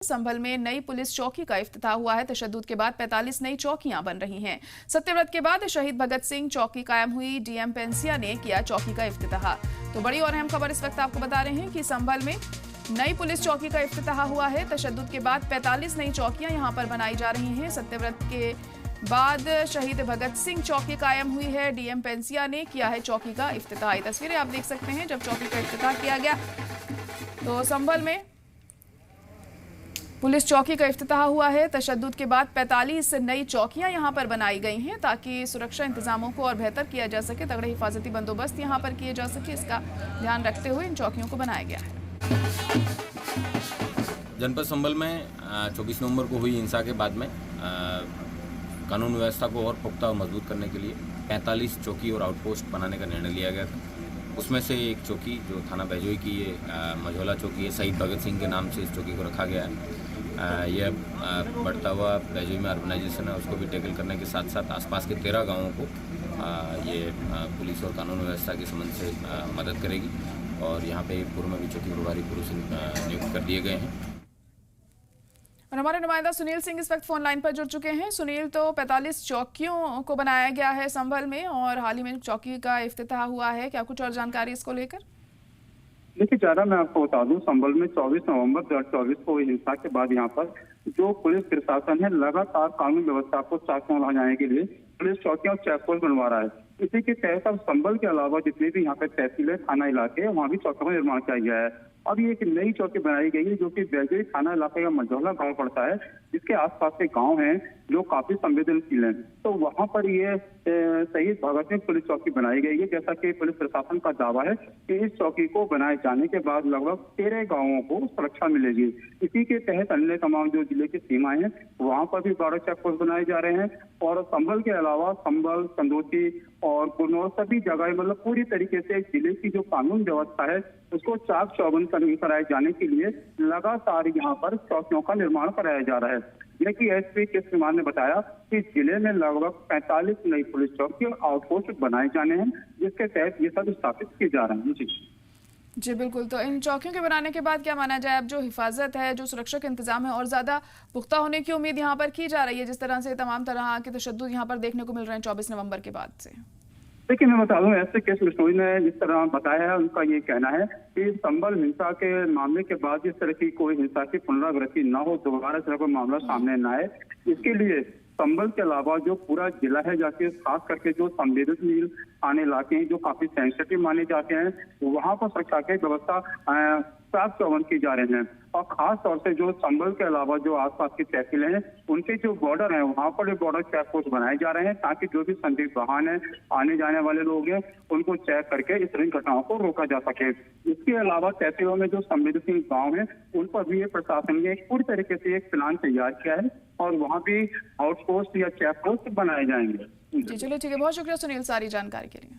संभल में नई पुलिस चौकी का इफ्तिताह हुआ है। तशद्दुद के बाद 45 नई चौकियां बन रही हैं। सत्यव्रत के बाद शहीद भगत सिंह चौकी कायम हुई। डीएम पेंसिया ने किया चौकी का इफ्तिताह। तो बड़ी और अहम खबर इस वक्त आपको बता रहे हैं कि संभल में नई पुलिस चौकी का इफ्तिताह हुआ है। तशद्दुद के बाद 45 नई चौकियां यहां पर बनाई जा रही हैं। सत्यव्रत के बाद शहीद भगत सिंह चौकी कायम हुई है। डीएम पेंसिया ने किया है चौकी का इफ्तिताह। ये तस्वीरें आप देख सकते हैं जब चौकी का इफ्तिताह किया गया। तो संभल में पुलिस चौकी का इफ्तिताह हुआ है। तशद्दुद के बाद 45 नई चौकियां यहां पर बनाई गई हैं ताकि सुरक्षा इंतजामों को और बेहतर किया जा सके। तगड़े हिफाजती बंदोबस्त यहां पर किए जा सके, इसका ध्यान रखते हुए इन चौकियों को बनाया गया है। जनपद संभल में 24 नवंबर को हुई हिंसा के बाद में कानून व्यवस्था को और पुख्ता और मजबूत करने के लिए 45 चौकी और आउटपोस्ट बनाने का निर्णय लिया गया था। उसमें से एक चौकी जो थाना बैजोई की ये मझौला चौकी है, शहीद भगत सिंह के नाम से इस चौकी को रखा गया है। यह बढ़ता हुआ बैजोई में अर्बनाइजेशन है, उसको भी टैकल करने के साथ साथ आसपास के 13 गांवों को ये पुलिस और कानून व्यवस्था के संबंध से मदद करेगी। और यहाँ पे पूर्व में भी चौकी प्रभारी पुरुष नियुक्त कर दिए गए हैं। और हमारे नुमाइंदा सुनील सिंह इस वक्त फोन लाइन पर जुड़ चुके हैं। सुनील, तो 45 चौकियों को बनाया गया है संभल में और हाल ही में चौकी का इफ्तिताह हुआ है, क्या कुछ और जानकारी इसको लेकर? देखिए, ज्यादा मैं आपको बता दूं, संभल में 24 नवंबर 2024 को हुई हिंसा के बाद यहाँ पर जो पुलिस प्रशासन है लगातार कानून व्यवस्था को चाकू लगाने के लिए पुलिस चौकियां और चेक पोस्ट बनवा रहा है। इसी के तहत अब संभल के अलावा जितने भी यहाँ पे तहसील थाना इलाके हैं वहाँ भी चौकियों का निर्माण किया गया है। अब ये एक नई चौकी बनाई गई है जो कि बैजोई थाना इलाके का मझौला गांव पड़ता है, जिसके आसपास के गांव हैं जो काफी संवेदनशील हैं। तो वहां पर ये शहीद भगत सिंह पुलिस चौकी बनाई गई है। जैसा कि पुलिस प्रशासन का दावा है कि इस चौकी को बनाए जाने के बाद लगभग 13 गांवों को सुरक्षा मिलेगी। इसी के तहत अन्य तमाम जो जिले की सीमाएं हैं वहां पर भी 12 चेक पोस्ट बनाए जा रहे हैं। और संभल के अलावा संभल, चंदौती और कुरनौल सभी जगह मतलब पूरी तरीके से जिले की जो कानून व्यवस्था है उसको चाक चौबंद कराए जाने के लिए लगातार यहाँ पर चौकियों का निर्माण कराया जा रहा है। जिले की एसपी के कुमार ने बताया कि जिले में लगभग 45 नई पुलिस चौकी और आउटपोस्ट बनाए जाने हैं, जिसके तहत ये सब स्थापित किए जा रहे हैं। जी बिल्कुल। तो इन चौकियों के बनाने के बाद क्या माना जाए, अब जो हिफाजत है, जो सुरक्षा के इंतजाम है और ज्यादा पुख्ता होने की उम्मीद यहाँ पर की जा रही है, जिस तरह से तमाम तरह के तशद्दुद यहाँ पर देखने को मिल रहे हैं 24 नवंबर के बाद से? देखिए, मैं बता दूं, ऐसे केस बिश्नोई ने जिस तरह बताया है उनका ये कहना है कि संभल हिंसा के मामले के बाद इस तरह की कोई हिंसा की पुनरावृत्ति न हो, दोबारा इस तरह कोई मामला सामने न आए। इसके लिए संभल के अलावा जो पूरा जिला है जाके खास करके जो संवेदनशील आने इलाके हैं जो काफी सेंसिटिव माने जाते हैं वहां पर सुरक्षा की व्यवस्था चाक चौबंद की जा रहे हैं। और खास तौर से जो संभल के अलावा जो आसपास की तहसीलें हैं उनके जो बॉर्डर हैं वहां पर बॉर्डर चेक पोस्ट बनाए जा रहे हैं ताकि जो भी संदिग्ध वाहन है, आने जाने वाले लोग हैं, उनको चेक करके इस तरह की घटनाओं को रोका जा सके। इसके अलावा तहसीलों में जो संवेदनशील गाँव है उन पर भी प्रशासन ने पूरी तरीके से एक प्लान तैयार किया है और वहाँ भी आउटपोस्ट या चेक पोस्ट बनाए जाएंगे। जी चलिए, ठीक है, बहुत शुक्रिया सुनील सारी जानकारी के लिए।